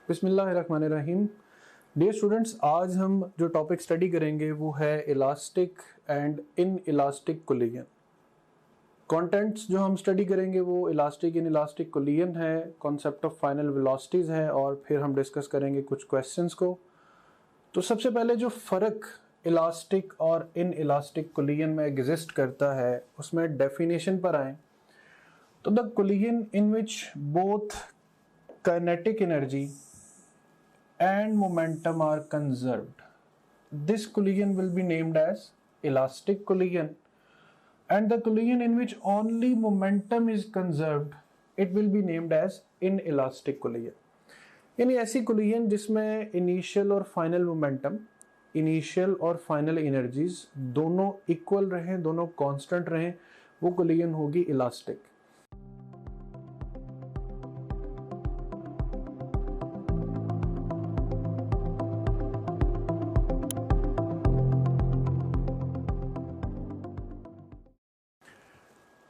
बिस्मिल्लाहिर्रहमानिर्रहीम। Dear students, आज हम जो टॉपिक स्टडी करेंगे वो है elastic and inelastic collision. Contents जो हम स्टडी करेंगे वो इलास्टिक इन इलास्टिक कोलिजन है, कॉन्सेप्ट ऑफ फाइनल वेलोसिटीज है और फिर हम डिस्कस करेंगे कुछ क्वेश्चंस को। तो सबसे पहले जो फ़र्क इलास्टिक और इन इलास्टिक कोलिजन में एग्जिस्ट करता है उसमें डेफिनेशन पर आए तो the collision in which both kinetic energy and momentum are conserved. This collision will be named as elastic collision, and the collision in which only momentum is conserved, it will be named as inelastic collision. यानी ऐसी collision जिसमें initial और final momentum, initial और final energies दोनों equal रहें, दोनों constant रहें, वो collision होगी इलास्टिक।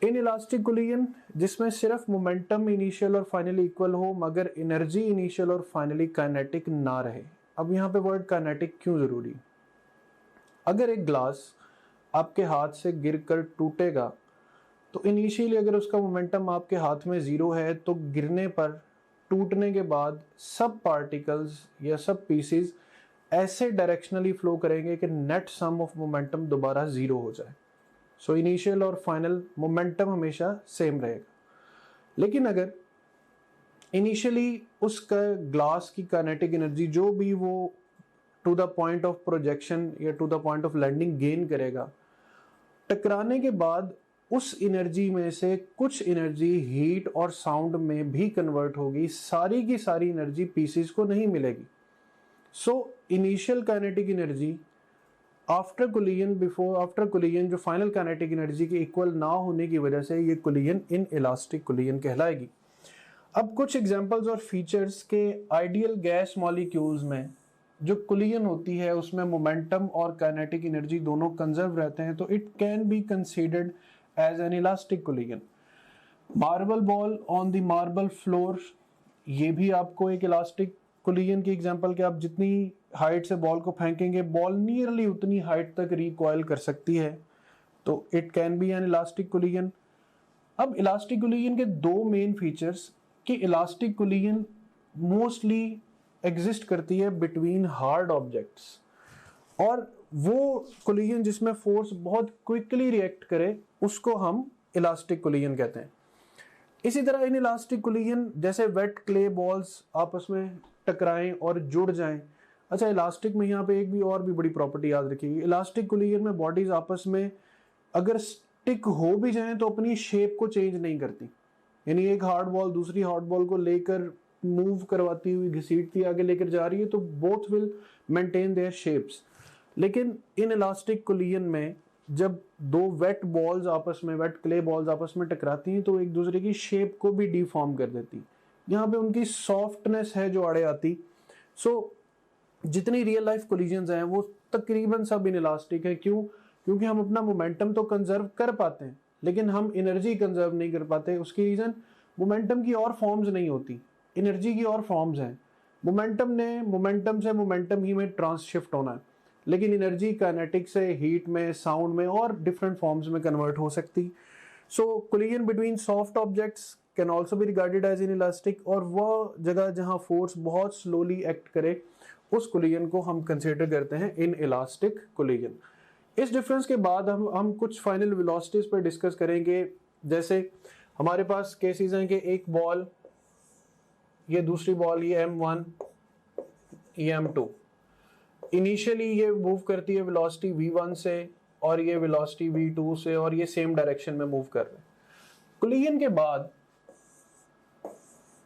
इन इलास्टिक कोलिजन जिसमें सिर्फ मोमेंटम इनिशियल और फाइनली इक्वल हो मगर एनर्जी इनिशियल और फाइनली काइनेटिक ना रहे। अब यहाँ पे वर्ड काइनेटिक क्यों जरूरी? अगर एक ग्लास आपके हाथ से गिरकर टूटेगा तो इनिशियली अगर उसका मोमेंटम आपके हाथ में जीरो है तो गिरने पर, टूटने के बाद सब पार्टिकल्स या सब पीसेस ऐसे डायरेक्शनली फ्लो करेंगे कि नेट सम ऑफ मोमेंटम दोबारा जीरो हो जाए। सो इनिशियल और फाइनल मोमेंटम हमेशा सेम रहेगा। लेकिन अगर इनिशियली उसका ग्लास की काइनेटिक एनर्जी जो भी वो to the point of projection या to the point of landing gain करेगा, टकराने के बाद उस एनर्जी में से कुछ एनर्जी हीट और साउंड में भी कन्वर्ट होगी, सारी की सारी एनर्जी पीसेस को नहीं मिलेगी। So initial kinetic energy after collision जो फाइनल काइनेटिक एनर्जी के इक्वल ना होने की वजह से ये कोलिजन इन इलास्टिक कोलिजन कहलाएगी। अब कुछ एग्जांपल्स और फीचर्स के आइडियल गैस मॉलिक्यूल्स में जो कोलिजन होती है उसमें मोमेंटम और काइनेटिक एनर्जी दोनों कंजर्व रहते हैं, तो it can be considered as an elastic collision. Marble ball on the marble floor, ये भी आपको एक इलास्टिक कोलिजन की एग्जांपल कि आप जितनी हाइट से बॉल को फेंकेंगे बॉल नियरली उतनी हाइट तक रिकॉइल कर सकती है, तो it can B N elastic collision. अब इलास्टिक कोलिजन के दो मेन फीचर्स कि इलास्टिक कोलिजन मोस्टली एग्जिस्ट करती है बिटवीन हार्ड ऑब्जेक्ट्स, और वो कोलिजन जिसमें फोर्स बहुत क्विकली रिएक्ट करे उसको हम इलास्टिक कोलिजन कहते हैं। इसी तरह इन इलास्टिक कोलिजन जैसे वेट क्ले बॉल्स आपस में टकराएं और जुड़ जाएं। अच्छा, इलास्टिक में यहाँ पे एक भी और भी बड़ी प्रॉपर्टी याद रखिएगी, इलास्टिक कोलिजन में बॉडीज आपस में अगर स्टिक हो भी जाएं तो अपनी शेप को चेंज नहीं करती। यानी एक हार्ड बॉल दूसरी हार्ड बॉल को लेकर मूव करवाती हुई, घसीटती आगे लेकर जा रही है, तो both will maintain their shapes. लेकिन इन इलास्टिक कोलिजन में जब दो वेट क्ले बॉल्स आपस में टकराती हैं तो एक दूसरे की शेप को भी डिफॉर्म कर देती, यहाँ पे उनकी सॉफ्टनेस है जो आड़े आती। सो जितनी रियल लाइफ कोलिजन्स हैं वो तकरीबन सब इनइलास्टिक है। क्यों? क्योंकि हम अपना मोमेंटम तो कंजर्व कर पाते हैं लेकिन हम एनर्जी कंजर्व नहीं कर पाते। उसकी रीजन मोमेंटम की और फॉर्म्स नहीं होती, एनर्जी की और फॉर्म्स हैं। मोमेंटम से मोमेंटम ही में ट्रांसशिफ्ट होना है, लेकिन एनर्जी काइनेटिक से हीट में, साउंड में और डिफरेंट फॉर्म्स में कन्वर्ट हो सकती। So collision between soft objects can also be regarded as inelastic, और वह जगह जहां फोर्स बहुत स्लोली एक्ट करे उस कोलिजन को हम कंसीडर करते हैं इन इलास्टिक कोलिजन। इस डिफरेंस के बाद हम कुछ फाइनल वेलोसिटीज पर डिस्कस करेंगे। जैसे हमारे पास केसेस हैं कि एक बॉल, ये दूसरी बॉल, ये m1, ये m2, इनिशियली ये मूव करती है वेलोसिटी v1 से और ये वेलोसिटी v2 से, और ये सेम डायरेक्शन में मूव कर रहे हैं। कोलिजन के बाद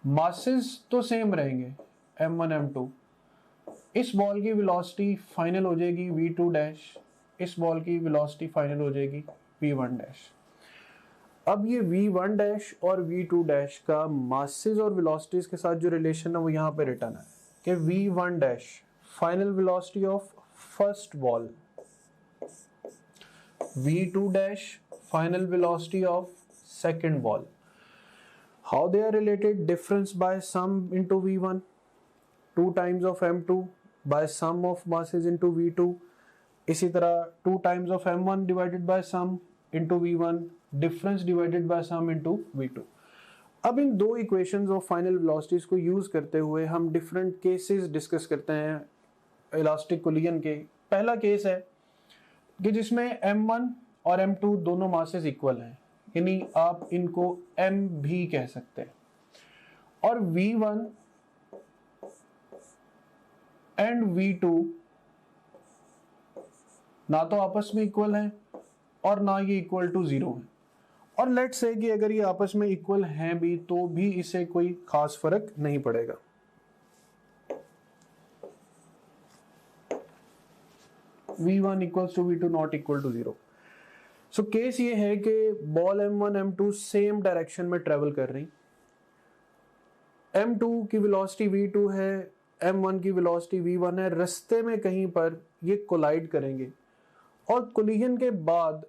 मासेस तो सेम रहेंगे m1 m2। इस बॉल की वेलोसिटी फाइनल हो जाएगी v2 डैश, इस बॉल की वेलोसिटी फाइनल हो जाएगी v1 डैश। अब ये v1 डैश और v2 डैश का मासेस और वेलोसिटीज के साथ जो रिलेशन है वो यहाँ पे रिटर्न है कि v1 dash final velocity of first ball, v2 dash final velocity of second ball. How they are related? Difference by sum into v1। 2 times of m2 by sum of masses into v2, इसी तरह 2 times of m1 divided by sum into v1, difference divided by sum into v2। अब इन दो equations of final velocities को use करते हुए हम different cases discuss करते हैं इलास्टिक कोलिजन के। पहला केस है कि जिसमें m1 और m2 दोनों मासेस इक्वल हैं, यानी आप इनको m भी कह सकते हैं, और v1 एंड v2 ना तो आपस में इक्वल हैं और ना ये इक्वल टू 0 है। और लेट्स से कि अगर ये आपस में इक्वल हैं भी तो भी इसे कोई खास फर्क नहीं पड़ेगा। v1 equals to v2 not equal to 0। So case ये है कि ball m1 m2 same direction में ट्रेवल कर रही, m2 की वेलोसिटी v2 है, m1 की वेलोसिटी v1 है, रास्ते में कहीं पर ये कोलाइड करेंगे और कोलिजन के बाद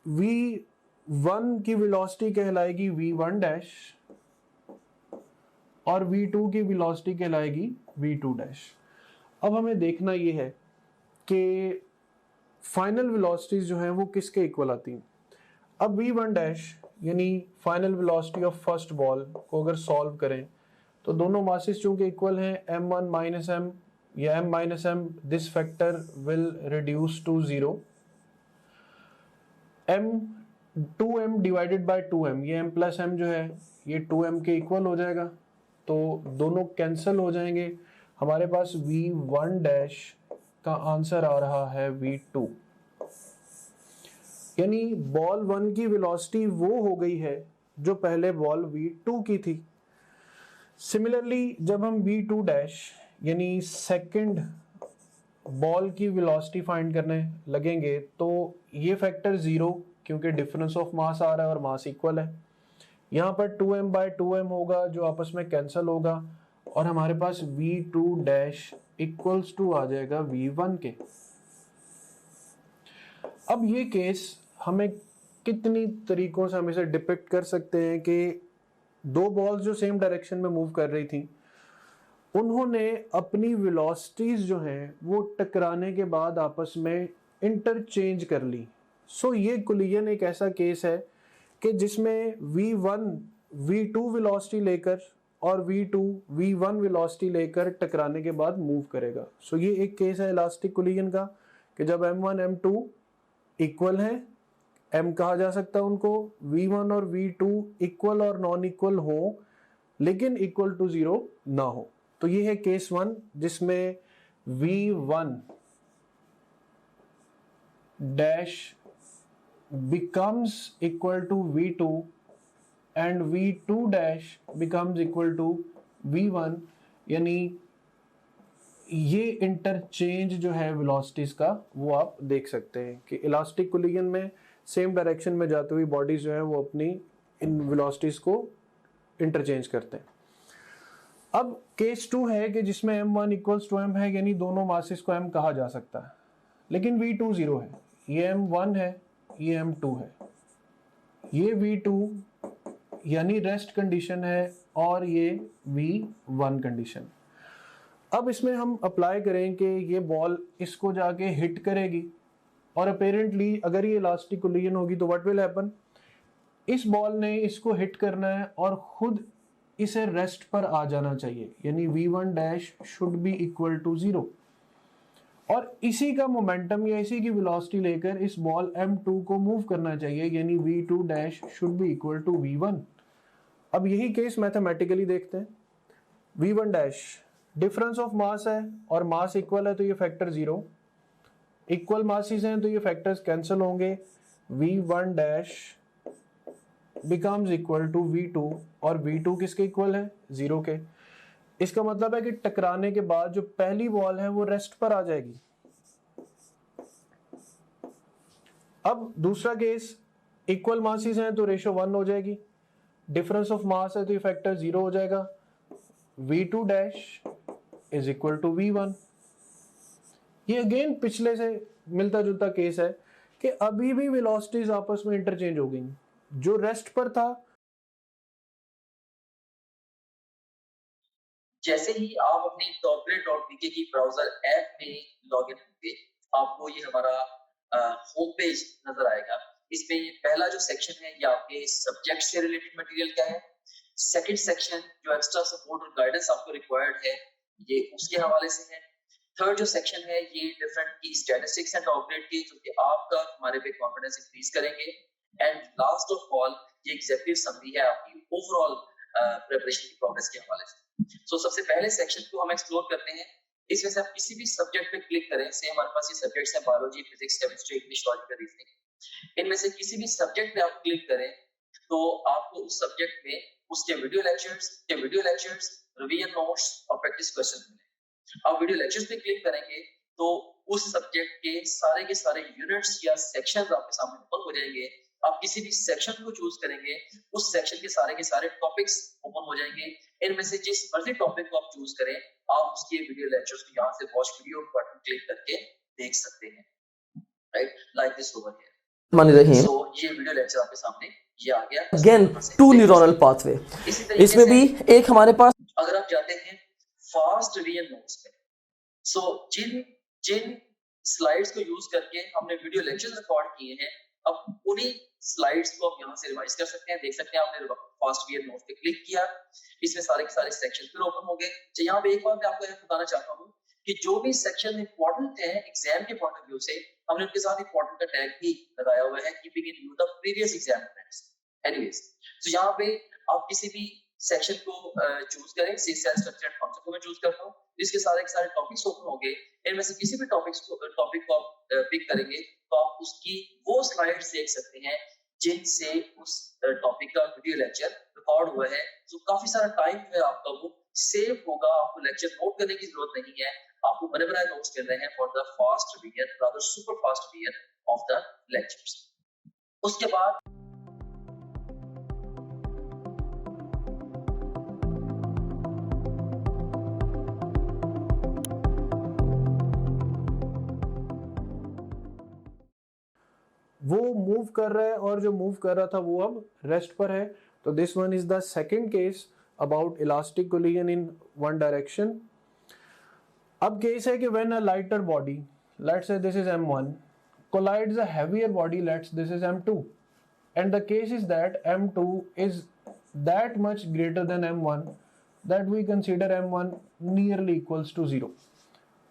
v1 की वेलोसिटी कहलाएगी v1 डैश और v2 की वेलोसिटी कहलाएगी v2 डैश। अब हमें देखना ये है कि फाइनल वेलोसिटीज जो हैं वो किसके इक्वल आती हैं। अब v1 डैश यानी final velocity of first ball को अगर सॉल्व करें तो दोनों मासेस चूंकि इक्वल हैं m1 माइनस m या m minus m, this factor will reduce to 0। m 2m divided by 2m, ये m प्लस m जो है ये 2m के इक्वल हो जाएगा, तो दोनों कैंसिल हो जाएंगे। हमारे पास v1 डैश का आंसर आ रहा है v2, यानी बॉल 1 की वेलोसिटी वो हो गई है जो पहले बॉल v2 की थी। सिमिलरली जब हम v2 डैश यानी सेकंड बॉल की वेलोसिटी फाइंड करने लगेंगे तो ये फैक्टर 0, क्योंकि डिफरेंस ऑफ मास आ रहा है और मास इक्वल है। यहाँ पर 2m बाय 2m होगा जो आपस में कैंसिल होगा और हमारे पास v2 डैश इक्वल्स टू आ जाएगा v1 के। अब ये केस हमें कितनी तरीकों से हम इसे डिपिक्ट कर सकते हैं कि दो बॉल्स जो सेम डायरेक्शन में मूव कर रही थी उन्होंने अपनी वेलोसिटीज जो हैं वो टकराने के बाद आपस में इंटरचेंज कर ली। सो ये कोलिजन एक ऐसा केस है कि जिसमें v1 v2 वेलोसिटी लेकर और v2 v1 वेलोसिटी लेकर टकराने के बाद मूव करेगा। सो ये एक केस है इलास्टिक कोलिजन का कि जब m1 m2 इक्वल है, m कहा जा सकता है उनको, v1 और v2 इक्वल और नॉन इक्वल हो लेकिन इक्वल टू 0 ना हो। तो ये है केस 1 जिसमें v1 dash becomes equal to v2 and v2 dash becomes equal to v1, यानी ये इंटरचेंज जो है वेलोसिटीज का वो आप देख सकते हैं कि इलास्टिक कोलिजन में सेम डायरेक्शन में जाती हुई बॉडीज जो है वो अपनी इन वेलोसिटीज को इंटरचेंज करते हैं। अब केस 2 है कि जिसमें m1 इक्वल्स टू m है, यानी दोनों मासेस को m कहा जा सकता है, लेकिन v2 0 है, ये m1 है, ये m2 है, ये v2 यानी रेस्ट कंडीशन है और ये v1 कंडीशन। अब इसमें हम अप्लाई करें कि ये बॉल इसको जाके हिट करेगी और अपेरेंटली अगर ये इलास्टिक कोलिजन होगी तो व्हाट विल हैपन, इस बॉल ने इसको हिट करना है और खुद इसे रेस्ट पर आ जाना चाहिए, यानी v1 dash should be equal to 0 और इसी का मोमेंटम या इसी की वेलोसिटी लेकर इस बॉल m2 को मूव करना चाहिए, यानी v2 dash should be equal to v1। अब यही केस मैथमेटिकली देखते हैं। v1 dash difference of mass है और मास इक्वल है तो ये फैक्टर 0, इक्वल मासेस हैं तो ये फैक्टर्स कैंसिल होंगे, v1 dash becomes equal to v2 और v2 किसके इक्वल है, 0 के। इसका मतलब है कि टकराने के बाद जो पहली बॉल है वो रेस्ट पर आ जाएगी। अब दूसरा केस, इक्वल मासेस हैं तो रेशो 1 हो जाएगी, डिफरेंस ऑफ मास है तो ये फैक्टर 0 हो जाएगा, v2 dash is equal to v1। ये अगेन पिछले से मिलता जुलता केस है कि अभी भी वेलोसिटीज आपस में इंटरचेंज हो गई, जो रेस्ट पर था जैसे ही आप अपनी topgrade.bk की ब्राउजर ऐप में लॉगिन होंगे, आपको ये हमारा होम पेज नजर आएगा। इसमें ये पहला जो सेक्शन है ये आपके सब्जेक्ट से रिलेटेड मटेरियल का है। सेकंड सेक्शन जो एक्स्ट्रा सपोर्ट और गाइडेंस आपको रिक्वायर्ड है ये उसके हवाले से है। थर्ड जो सेक्शन है ये डिफरेंट की स्टैटिस्टिक्स एंड टॉपग्रेड की, जो कि आपका हमारे पे कॉन्फिडेंस इंक्रीज करेंगे। एंड लास्ट ऑफ ऑल ये एग्जीक्यूटिव समरी है आपकी ओवरऑल प्रिपरेशन की प्रोग्रेस के हवाले से। सो सबसे पहले सेक्शन को हम एक्सप्लोर करते हैं। इसमें से आप किसी भी सब्जेक्ट पे क्लिक करें, से हमारे पास ये सब्जेक्ट्स हैं biology, physics, chemistry, English, logical reasoning. इनमें से किसी भी सब्जेक्ट पे आप क्लिक करें तो आपको उस सब्जेक्ट में उसके वीडियो लेक्चर्स, रिवीजन नोट्स और प्रैक्टिस क्वेश्चन मिले। आप वीडियो लेक्चर्स पे क्लिक करेंगे तो उस सब्जेक्ट के सारे यूनिट्स या सेक्शंस आपके सामने ओपन हो जाएंगे। आप किसी भी सेक्शन को चूज करेंगे, उस सेक्शन के सारे टॉपिक्स ओपन हो जाएंगे। इनमें से जिस मर्जी टॉपिक को आप चूज करें, आप उसके वीडियो लेक्चर्स को यहाँ से वॉच वीडियो बटन क्लिक करके देख सकते हैं, right, like this over here. मान रही सो ये वीडियो लेक्चर आपके सामने ये आ गया। अगेन टू न्यूरल पाथवे, इसमें भी एक हमारे पास अगर आप जाते हैं फास्ट रिवीजन नोट्स पे, सो जिन स्लाइड्स को यूज करके हमने वीडियो लेक्चर्स रिकॉर्ड किए हैं, अब उन्हीं स्लाइड्स को आप यहाँ से रिवाइज कर सकते हैं। देख सकते हैं आपने फास्ट रिवीजन नोट्स पे क्लिक किया, इसमें सारे के सारे सेक्शन फिर ओपन हो गए। तो यहाँ पे एक बात मैं आपको बताना चाहता हूँ कि जो भी सेक्शन इंपॉर्टेंट है एग्जाम के पॉइंट ऑफ व्यू से, हमने उनके साथ इंपॉर्टेंट का टैग भी लगाया हुआ है, keeping in view the previous exam friends. Anyways, तो यहाँ पे आप किसी भी सेक्शन को चूज करें। सी सेल स्ट्रक्चर एंड कॉन्सेप्ट को मैं चूज करता हूँ। इसके सारे टॉपिक्स ओपन हो गए। इनमें से किसी भी टॉपिक को आप पिक करेंगे तो आप उसकी वो स्लाइड्स देख सकते हैं जिनसे उस टॉपिक का वीडियो लेक्चर रिकॉर्ड हुआ है। तो काफी सारा टाइम है आपका वो सेव होगा। आपको लेक्चर नोट करने की जरूरत नहीं है, आपको बने बनाए नोट्स मिल रहे हैं for the fast revision, rather super fast revision of the lectures. उसके बाद वो मूव कर रहा है और जो मूव कर रहा था वो अब रेस्ट पर है। तो this one is the second case about elastic collision in one direction. अब केस है कि when a lighter body, let's say this is m1, collides a heavier body, let's this is m2, and the case is that m2 is that much greater than m1 that we consider m1 nearly equals to 0।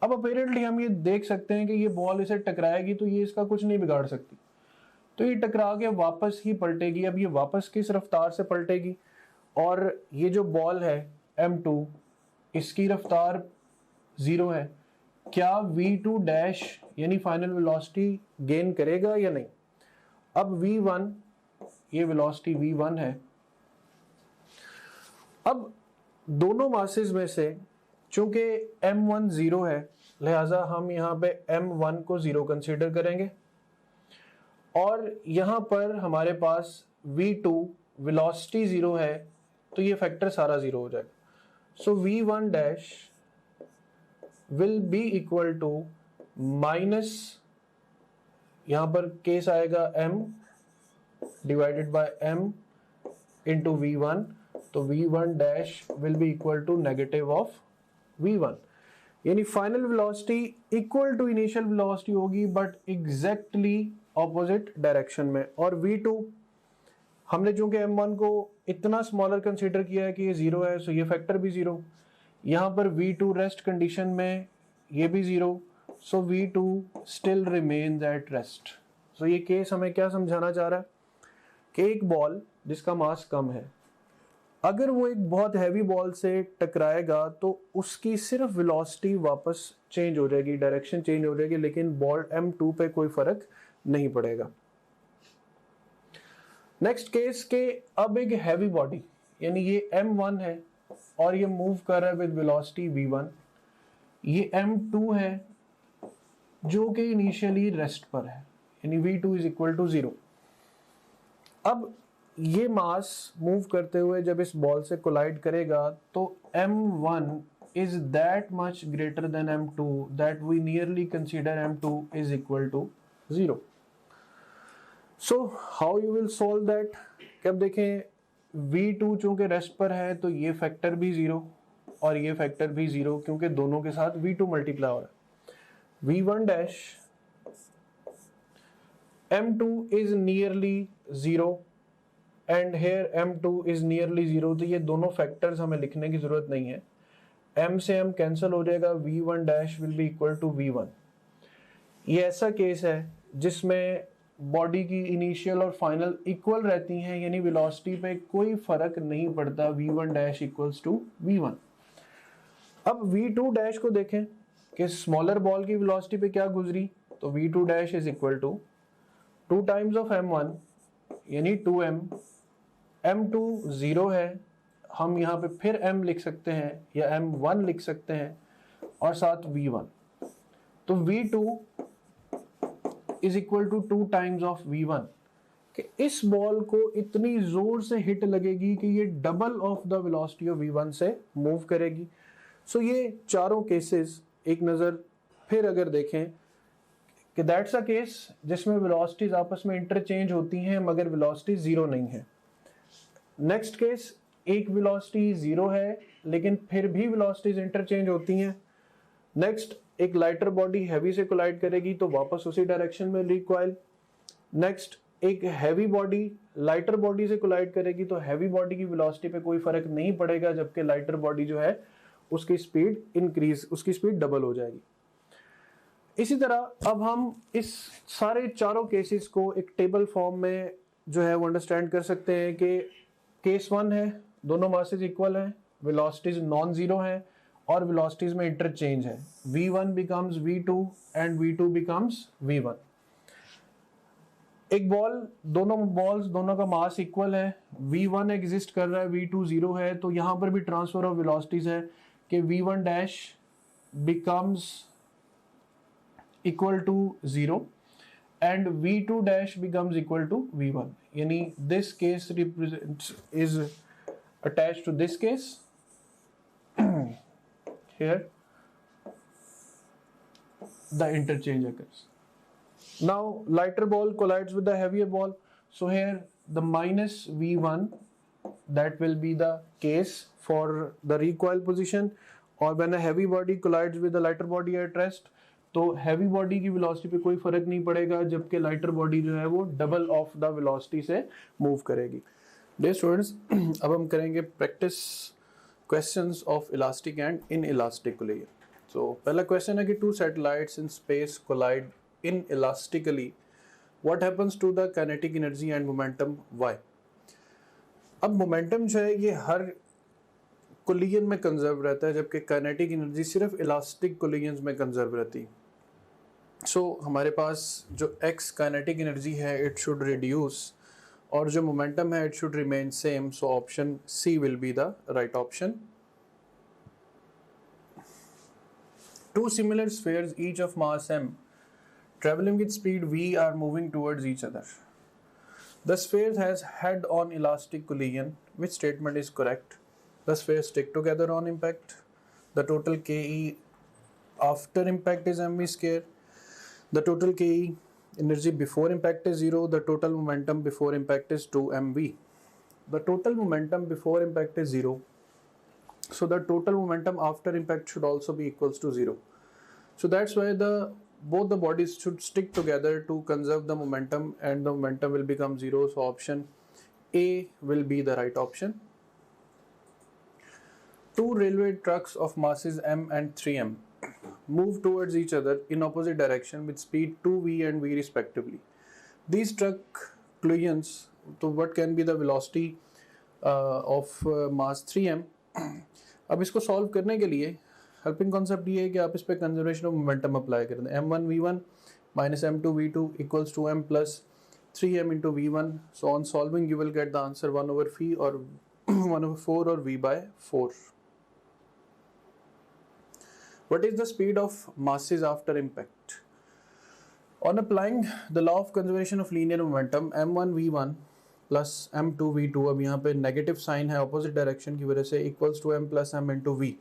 अब apparently हम ये देख सकते हैं कि ये ball इसे टकराएगी तो ये इसका कुछ नहीं बिगाड़ सकती, तो ये टकरा के वापस ही पलटेगी। अब ये वापस किस रफ्तार से पलटेगी, और ये जो बॉल है m2 इसकी रफ्तार 0 है, क्या v2 डैश यानी फाइनल वेलोसिटी गेन करेगा या नहीं। अब v1, ये वेलोसिटी v1 है। अब दोनों मासेस में से चूंकि m1 0 है, लिहाजा हम यहाँ पे m1 को 0 कंसीडर करेंगे, और यहाँ पर हमारे पास v2 वेलोसिटी 0 है, तो ये फैक्टर सारा 0 हो जाएगा। So v1 dash will be equal to minus, यहाँ पर केस आएगा m divided by m into v1, तो v1 dash will be equal to negative of v1, यानी final velocity equal to initial velocity होगी but exactly opposite direction में। और v2 हमने चूंकि m1 को इतना स्मॉलर कंसीडर किया है कि ये 0 है, सो ये फैक्टर भी 0। यहाँ पर v2 रेस्ट कंडीशन में ये भी 0, so v2 still remains at rest. So ये केस हमें क्या समझाना चाह रहा है कि एक बॉल जिसका मास कम है, अगर वो एक बहुत हैवी बॉल से टकराएगा तो उसकी सिर्फ वेलोसिटी वापस चेंज हो जाएगी, डायरेक्शन चेंज हो जाएगी, लेकिन बॉल m2 पे कोई फर्क नहीं पड़ेगा। नेक्स्ट केस के अब एक हैवी बॉडी, यानी ये m1 है और ये मूव कर रहा है विद वेलोसिटी v1, ये m2 है जो कि इनिशियली रेस्ट पर है, यानी v2 इज इक्वल टू 0। अब ये मास मूव करते हुए जब इस बॉल से कोलाइड करेगा तो m1 is that much greater than m2 that we nearly consider m2 is equal to 0। So how you will solve that? कि अब देखें v2 चूंकि रेस्ट पर है तो ये फैक्टर भी 0, और ये फैक्टर भी 0 क्योंकि दोनों के साथ V2 मल्टीप्लाई हो रहा है। V1 dash M2 is nearly 0 and here M2 is nearly 0, तो ये दोनों फैक्टर्स हमें लिखने की जरूरत नहीं है। M से M कैंसिल हो जाएगा, V1 dash will be equal to V1। ये ऐसा केस है जिसमें बॉडी की इनिशियल और फाइनल इक्वल रहती हैं, यानी वेलोसिटी पे कोई फर्क नहीं पड़ता, V1 dash equals to V1। अब V2 डैश को देखें कि स्मॉलर बॉल की वेलोसिटी पे क्या गुजरी, तो V2 dash is equal to 2 times of M1 यानी 2M। M2 0 है, हम यहाँ पे फिर M लिख सकते हैं या M1 लिख सकते हैं और साथ V1, तो V2 is equal to 2 times of V1 कि इस बॉल को इतनी जोर से हिट लगेगी कि ये double of the velocity of V1 से मूव करेगी। सो ये चारों केसेस एक नज़र फिर अगर देखें कि दैट्स अ केस जिसमें वेलोसिटीज आपस में इंटरचेंज होती हैं मगर वेलोसिटी 0 नहीं है। नेक्स्ट केस, एक वेलोसिटी 0 है लेकिन फिर भी वेलोसिटीज इंटरचेंज होती हैं। नेक्स्ट, एक लाइटर बॉडी हैवी से कोलाइड करेगी तो वापस उसी डायरेक्शन में रिकॉइल। नेक्स्ट, एक हैवी बॉडी लाइटर बॉडी से कोलाइड करेगी तो हैवी बॉडी की वेलोसिटी पे कोई फर्क नहीं पड़ेगा, जबकि लाइटर बॉडी जो है उसकी स्पीड इंक्रीज, उसकी स्पीड डबल हो जाएगी। इसी तरह अब हम इस सारे चारों केसेस को एक टेबल फॉर्म में जो है वो अंडरस्टैंड कर सकते हैं कि केस 1 है, दोनों मासेस इक्वल हैं, वेलोसिटीज नॉन जीरो हैं और वेलोसिटीज में इंटरचेंज है। V1 becomes V2 and V2 becomes V1। एक बॉल, दोनों का मास इक्वल है, V1 एग्जिस्ट कर रहा है, V2 0 है, तो यहां पर भी ट्रांसफर ऑफ वेलोसिटीज है कि V1 dash becomes equal to 0 and V2 dash becomes equal to V1, यानी this case represents is attached to this case here the interchange occurs. Now lighter ball collides with the heavier ball, so here the minus V1, that will be the case for the recoil position, or when a heavy body collides with a lighter body at rest, तो heavy body की velocity पे कोई फर्क नहीं पड़ेगा, जबकि lighter body जो है वो डबल ऑफ द वेलोसिटी से मूव करेगी। डियर स्टूडेंट्स, अब हम करेंगे practice questions of elastic and inelastic collision. So पहला क्वेश्चन है कि two satellites in space collide inelastically, what happens to the kinetic energy and momentum, why. अब momentum जो है ये हर कोलिजन में कंजर्व रहता है, जबकि काइनेटिक एनर्जी सिर्फ इलास्टिक कोलिजन्स में कंजर्व रहती है। सो हमारे पास जो x काइनेटिक एनर्जी है इट शुड रिड्यूस और जो मोमेंटम है it should remain same, so option C will be the right option. Two similar spheres each of mass m traveling with speed v are moving towards each other. The sphere has head-on elastic collision. Which statement is correct? The spheres stick together on impact. The total Ke after impact is mv square. The total Ke energy before impact is 0. The total momentum before impact is 2 mv. The total momentum before impact is 0. So the total momentum after impact should also be equals to 0. So that's why both the bodies should stick together to conserve the momentum, and the momentum will become 0. So option A will be the right option. Two railway trucks of masses m and 3m move towards each other in opposite direction with speed 2v and v respectively. These truck collisions, so what can be the velocity of mass 3m? अब इसको solve करने के लिए helping concept ये है कि आप इस पे कंजर्वेशन ऑफ मोमेंटम अप्लाई कर दें। m1 v1 minus m2 v2 equals to m plus 3m into v1. So on solving you will get the answer 1 over phi or 1 over 4 or v by 4. What is the speed of masses after impact? On applying the law of conservation of linear momentum, m1 v1 plus m2 v2, अब यहाँ पे negative sign है opposite direction की वजह से, equals to m plus m into v.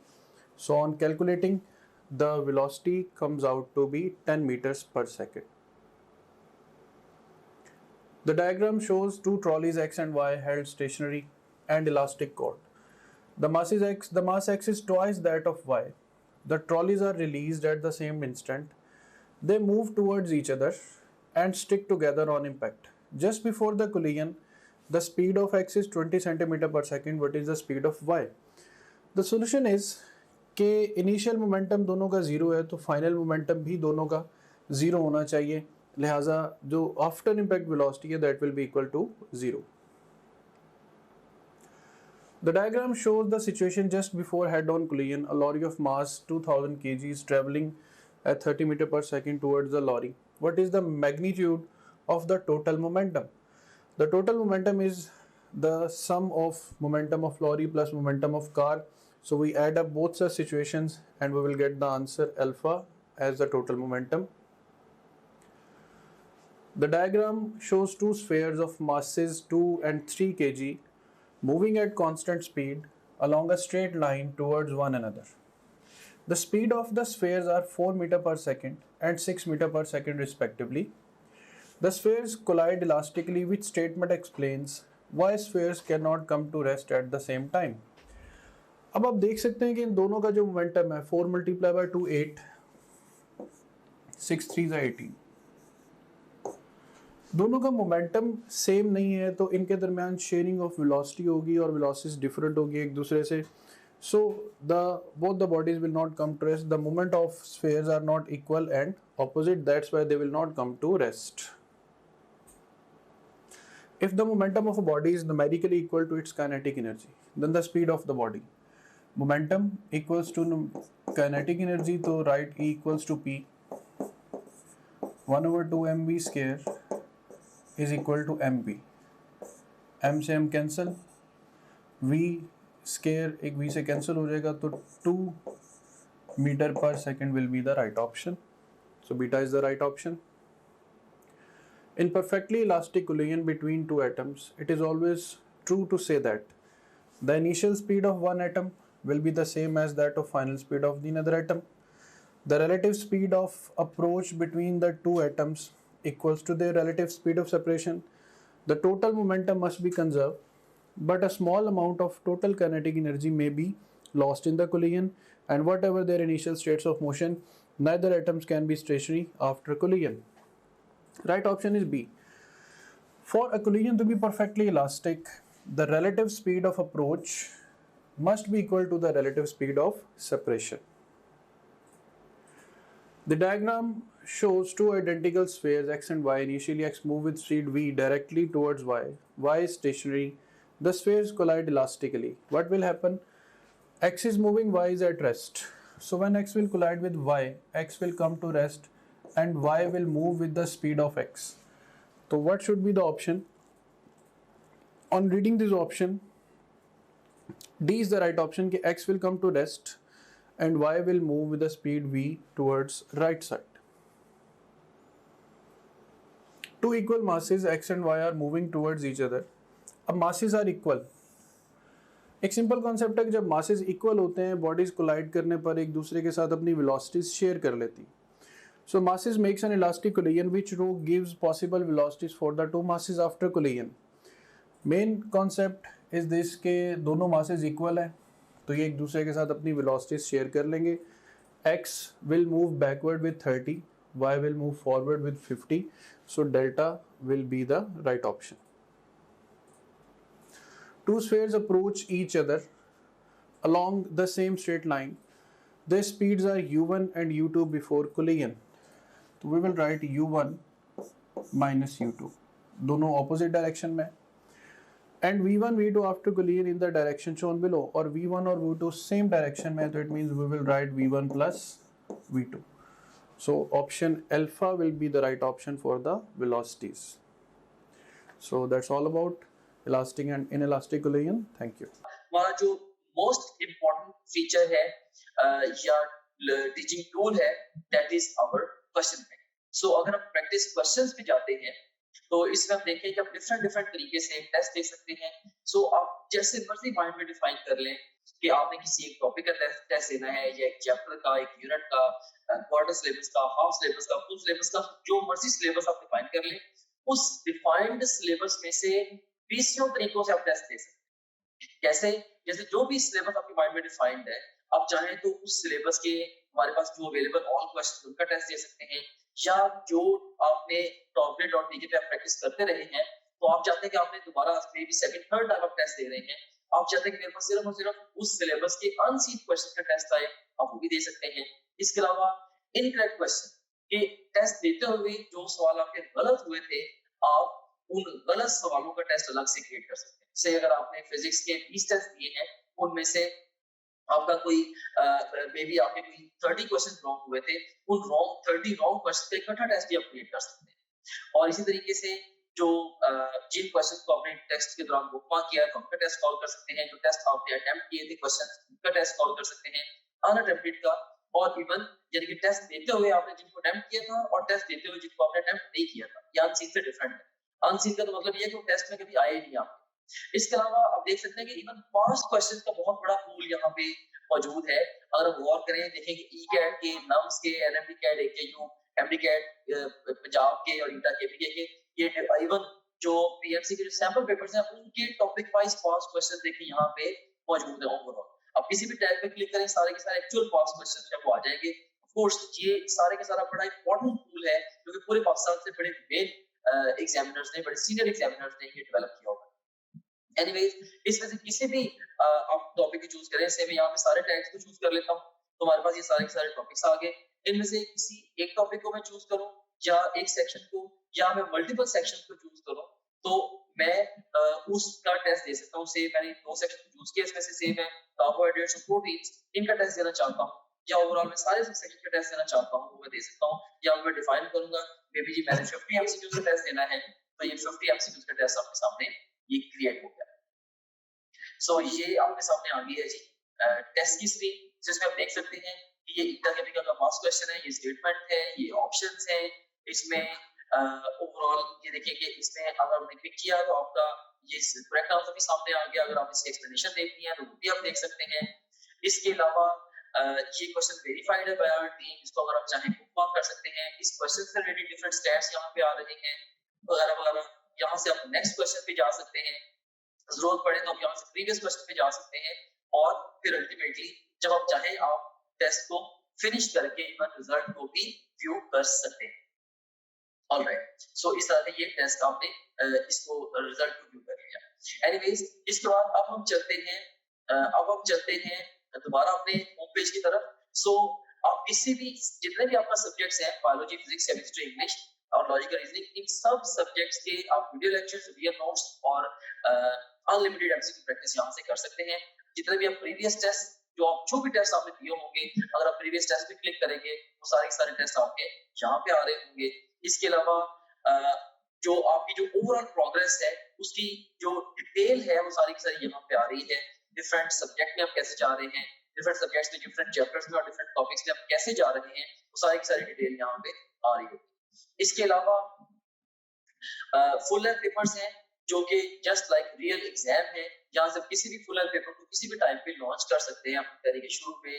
So on calculating the velocity comes out to be 10 meters per second. The diagram shows two trolleys x and y held stationary and elastic cord. The mass is x. The mass x is twice that of y. The trolleys are released at the same instant. They move towards each other and stick together on impact. Just before the collision, the speed of x is 20 centimeter per second. What is the speed of y? The solution is कि initial momentum दोनों का zero है, तो final momentum भी दोनों का zero होना चाहिए, लिहाजा जो आफ्टर इम्पैक्ट वेलोसिटी है that will be equal to zero. The diagram shows the situation just before head-on collision. A lorry of mass 2000 kg is traveling at 30 meter per second towards the lorry. What is the magnitude of the total momentum? The total momentum is the sum of momentum of lorry plus momentum of car. So we add up both such situations and we will get the answer alpha as the total momentum. The diagram shows two spheres of masses 2 and 3 kg moving at constant speed along a straight line towards one another. The speed of the spheres are 4 meter per second and 6 meter per second respectively. The spheres collide elastically, which statement explains why spheres cannot come to rest at the same time. अब आप देख सकते हैं कि इन दोनों का जो momentum है 4 मल्टीप्लाई बाय 2 8, 6 3 18, दोनों का मोमेंटम सेम नहीं है, तो इनके दरमियान शेयरिंग ऑफ वेलोसिटी होगी और वेलोसिटीज डिफरेंट होगी एक दूसरे से. सो both the bodies will not come to rest. The moment of spheres are not equal and opposite, that's why they will not come to rest. If the momentum of a body is numerically equal to its kinetic energy, then the speed of the body, momentum equals to kinetic energy, तो right E equals to P 1/2 mv square is equal to mp. m से m cancel, v square एक v से cancel हो जाएगा, तो 2 metre पर second will be the right option. So beta is the right option. In perfectly elastic collision between two atoms, it is always true to say that the initial speed of one atom will be the same as that of final speed of the another atom. The relative speed of approach between the two atoms equals to their relative speed of separation. The total momentum must be conserved, but a small amount of total kinetic energy may be lost in the collision, and whatever their initial states of motion, neither atoms can be stationary after collision. Right option is B. For a collision to be perfectly elastic, the relative speed of approach must be equal to the relative speed of separation. The diagram shows two identical spheres x and y. Initially x move with speed v directly towards y. Y is stationary. The spheres collide elastically. What will happen? X is moving, y is at rest. So when x will collide with y, x will come to rest and y will move with the speed of x. So what should be the option? On reading this option, D is the right option, कि x will come to rest and y will move with the speed v towards right side. Two equal masses x and y are moving towards each other. अब masses are equal. एक simple concept है कि जब masses equal होते हैं, bodies collide करने पर एक दूसरे के साथ अपनी velocities share कर लेती. So masses makes an elastic collision which rho gives possible velocities for the two masses after collision. Main concept is this के दोनों masses equal हैं, तो ये एक दूसरे के साथ अपनी velocities share कर लेंगे. X will move backward with 30, y will move forward with 50. So delta will be the right option. Two spheres approach each other along the same straight line. Their speeds are u1 and u2 before collision. So we will write u1 minus u2. दोनों opposite direction में. And v1 v2 after collision in the direction shown below, or v1 और v2 same direction में, तो it means we will write v1 plus v2. So option alpha will be the right option for the velocities. So that's all about elastic and inelastic collision. Thank you. हमारा जो most important feature है या teaching tool है, that is our question bank. So अगर हम practice questions पे जाते हैं, तो इसमें हम देखें कि आप डिफरेंट तरीके से टेस्ट दे सकते हैं. सो आप जैसे मर्जी माइंड में डिफाइन कर लें कि आपने किसी एक टॉपिक का टेस्ट देना है, या एक चैप्टर का, एक यूनिट का, क्वार्टर सिलेबस का, हाफ सिलेबस का, फुल सिलेबस का, जो मर्जी सिलेबस आप डिफाइन कर लें, उस डिफाइंड सिलेबस में से 20 तरीकों से आप टेस्ट दे सकते हैं. कैसे? जैसे जो भी सिलेबस आपके माइंड में डिफाइंड है, आप चाहें तो उस सिलेबस के हमारे पास जो अवेलेबल ऑल क्वेश्चन उनका टेस्ट दे सकते हैं, या जो आपने टॉपलेट.डीके पे आप प्रैक्टिस करते रहे हैं, तो आप चाहते हैं कि आपने दोबारा may be second third time आप टेस्ट दे रहे हैं, आप चाहते हैं कि मेरे पास सिर्फ और सिर्फ उस सिलेबस के अनसीन क्वेश्चन का टेस्ट आए, आप वो भी दे सकते हैं। इसके अलावा इनकरेक्ट क्वेश्चन के टेस्ट देते हुए जो सवाल आपके गलत हुए थे, आप उन गलत सवालों का टेस्ट अलग से क्रिएट कर सकते हैं। से अगर आपने फिजिक्स के 20 टेस्ट दिए हैं, उनमें से आपका कोई मे बी आपके कोई 30 क्वेश्चन रॉन्ग हुए थे, उन 30 रॉन्ग क्वेश्चन का इकट्ठा टेस्ट भी आप क्रिएट कर सकते हैं। और इसी तरीके से जो जिन क्वेश्चन को आपने टेस्ट के दौरान बुकमार्क किया है, तो उनका टेस्ट कॉल कर सकते हैं। जो टेस्ट आपने अटेम्प्ट किए थे क्वेश्चन, उनका टेस्ट कॉल कर सकते हैं, अनअटेम्प्टेड का। और इवन यानी कि टेस्ट देते हुए आपने जिनको अटेम्प्ट किया था और टेस्ट देते हुए जिनको आपने अटेम्प्ट नहीं किया था, ये अनसीन से डिफरेंट है। अनसीन का तो मतलब ये है कि वो टेस्ट में कभी आए ही नहीं आपके। इसके अलावा आप देख सकते हैं कि इवन पास्ट क्वेश्चन का बहुत बड़ा पूल यहाँ पे मौजूद है। अगर हम गौर करें, देखेंगे ई कैट के, नम्स के, NMD CAT, AKU, MD CAT Punjab के और ईटा केपीके के, ये इवन जो पीएमसी के जो सैंपल पेपर्स हैं, उनके टॉपिक वाइज पास्ट क्वेश्चन देखिए यहाँ पे मौजूद है ओवरऑल। अब किसी भी टैब पे क्लिक करें, सारे के सारे एक्चुअल पास्ट क्वेश्चन है वो आ जाएंगे। ऑफ कोर्स ये सारे के सारा बड़ा इंपॉर्टेंट टूल है, क्योंकि पूरे पाकिस्तान से बड़े मेन एग्जामिनर्स ने, बड़े सीनियर एग्जामिनर्स ने ये डेवलप किया होगा। एनीवेज, इसमें से किसी भी आप टॉपिक को चूज करें, से मैं यहाँ पे सारे टैग्स को चूज कर लेता हूँ, तो हमारे पास ये सारे के सारे टॉपिक्स आ गए। इनमें से किसी एक टॉपिक को मैं चूज करूँ, या एक सेक्शन को, या मैं मल्टीपल सेक्शन को चूज करूँ, तो मैं उसका टेस्ट दे सकता हूँ। से मैंने 2 सेक्शन चूज किए, इसमें से सेम है कार्बोहाइड्रेट्स और प्रोटीन्स, इनका टेस्ट देना चाहता हूँ, या ओवरऑल मैं सारे सेक्शन का टेस्ट देना चाहता हूँ, वो मैं दे सकता हूँ। या मैं डिफाइन करूंगा, मे बी जी मैंने 50 एमसीक्यूज का टेस्ट देना है, तो ये 50 एमसीक्यूज का टेस्ट आपके सामने ये क्रिएट हो गया। सो ये आपके सामने आ गई है जी टेस्ट की स्क्रीन, जिसमें आप देख सकते हैं कि ये ईटा केमिकल का पास्ट क्वेश्चन है, ये स्टेटमेंट है, ये ऑप्शंस है। इसमें ओवरऑल ये देखिए कि इसमें अगर आपने पिक किया तो आपका ये करेक्ट आंसर भी सामने आ गया। अगर आप इसकी एक्सप्लेनेशन देखनी है तो वो भी आप देख सकते हैं। इसके अलावा ये क्वेश्चन वेरीफाइड है बाय आवर टीम, इसको अगर आप चाहें बुकमार्क कर सकते हैं। इस क्वेश्चन से रिलेटेड डिफरेंट स्टैट्स यहाँ पे आ रहे हैं वगैरह वगैरह। यहाँ से आप नेक्स्ट क्वेश्चन पे जा सकते हैं, जरूरत पड़े तो आप यहाँ से प्रीवियस क्वेश्चन पे जा सकते हैं, और फिर अल्टीमेटली जब आप चाहें आप टेस्ट को फिनिश करके इवन रिजल्ट को भी व्यू कर सकते हैं। ऑलराइट, सो इस तरह से ये टेस्ट आपने इसको रिजल्ट को व्यू कर लिया। एनीवेज, इसके बाद अब हम चलते हैं दोबारा अपने होम पेज की तरफ। सो आप किसी भी जितने भी आपका सब्जेक्ट्स हैं, बायोलॉजी, फिजिक्स, केमिस्ट्री, इंग्लिश और लॉजिकल रीजनिंग, इन सब सब्जेक्ट्स के आप वीडियो लेक्चर्स, वीडियो नोट्स और अनलिमिटेड एमसीक्यू प्रैक्टिस यहां से कर सकते हैं। जितने भी आप प्रीवियस टेस्ट जो भी टेस्ट आपने दिए होंगे, अगर आप प्रीवियस टेस्ट पे क्लिक करेंगे वो सारे टेस्ट आपके यहाँ पे आ रहे होंगे। इसके अलावा जो आपकी जो ओवरऑल प्रोग्रेस है उसकी जो डिटेल है वो सारी की सारी यहाँ पे आ रही है। डिफरेंट सब्जेक्ट में आप कैसे जा रहे हैं, डिफरेंट सब्जेक्ट्स में, डिफरेंट चैप्टर्स में और डिफरेंट टॉपिक्स में आप कैसे जा रहे हैं, वो सारी की सारी डिटेल यहाँ पे आ रही है। इसके अलावा फुल लेंथ पेपर्स हैं जो कि जस्ट लाइक रियल एग्जाम है। यहाँ से किसी भी फुल लेंथ पेपर को किसी भी टाइम पे लॉन्च कर सकते हैं, अपनी तरीके शुरू पे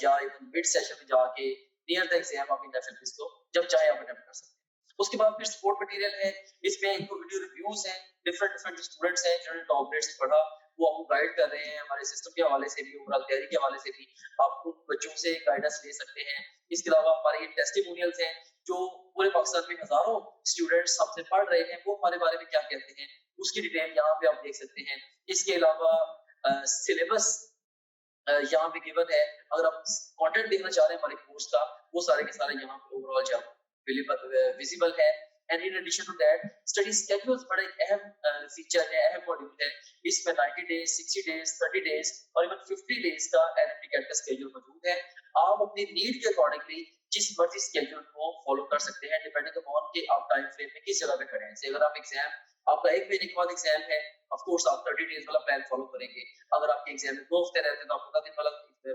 या इवन मिड सेशन में जाके नियर द एग्जाम आप इन एफएलपीस को जब चाहे आप अटेम्प्ट कर सकते हैं। उसके बाद फिर सपोर्ट मटेरियल है, इसमें इनको वीडियो रिव्यूज हैं, डिफरेंट स्टूडेंट्स हैं जिन्होंने टॉप ग्रेड से पढ़ा, वो आपको गाइड कर रहे हैं हमारे सिस्टम के हवाले से भी, ओवरऑल तैयारी के हवाले से भी आप उन बच्चों से गाइडेंस ले सकते हैं। इसके अलावा हमारे ये टेस्टिमोनियल्स हैं जो पूरे पाकिस्तान में हजारों स्टूडेंट्स हमसे पढ़ रहे हैं, वो हमारे बारे में क्या कहते हैं उसकी डिटेल यहाँ पे आप देख सकते हैं। इसके अलावा सिलेबस यहाँ पे गिवन है, अगर आप कंटेंट देखना चाह रहे हैं हमारे कोर्स का, वो सारे के सारे यहाँ पे ओवरऑल जो विजिबल है। And in addition to that study schedules बड़ा एक अहम फीचर है, अहम मॉड्यूल है। इसमें 90 डेज, 60 डेज, 30 डेज और इवन 50 डेज का एनएमटी कैट का स्केड्यूल मौजूद है। आप अपनी नीड के अकॉर्डिंगली जिस मर्जी स्केड्यूल को फॉलो कर सकते हैं, डिपेंडिंग अपॉन कि आप टाइम फ्रेम में किस जगह पे खड़े हैं। अगर आप एग्जाम आपका 1 महीने के बाद एग्जाम है, ऑफ कोर्स आप 30 डेज वाला प्लान फॉलो करेंगे। अगर आपके एग्जाम में 2 हफ्ते रहते हैं तो आप 15 दिन वाला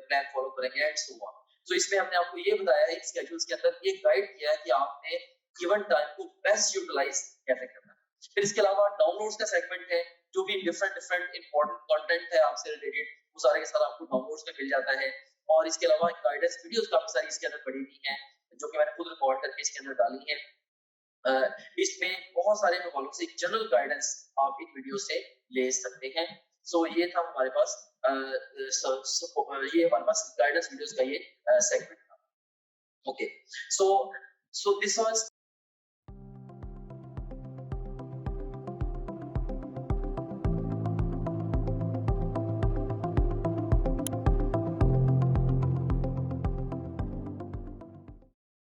प्लान फॉलो करेंगे एंड सो ऑन। सो इसमें हमने आपको ये बताया है स्केड्यूल्स के अंदर ये गाइड किया है कि आपने गिवन टाइम को बेस्ट यूटिलाइज कैसे करना है। फिर इसके अलावा डाउनलोड्स का सेगमेंट है, जो भी डिफरेंट इंपॉर्टेंट कंटेंट है आपसे रिलेटेड, वो सारे के सारे आपको डाउनलोड्स में मिल जाता है। और इसके अलावा गाइडेंस वीडियोस काफी सारी इसके अंदर पड़ी हुई हैं जो कि मैंने खुद रिकॉर्ड करके इसके अंदर डाली है। इसमें बहुत सारे हवालों से जनरल गाइडेंस आप इन वीडियो से ले सकते हैं। सो ये था हमारे पास ये हमारे पास गाइडेंस वीडियोस का ये सेगमेंट था. Okay, so this was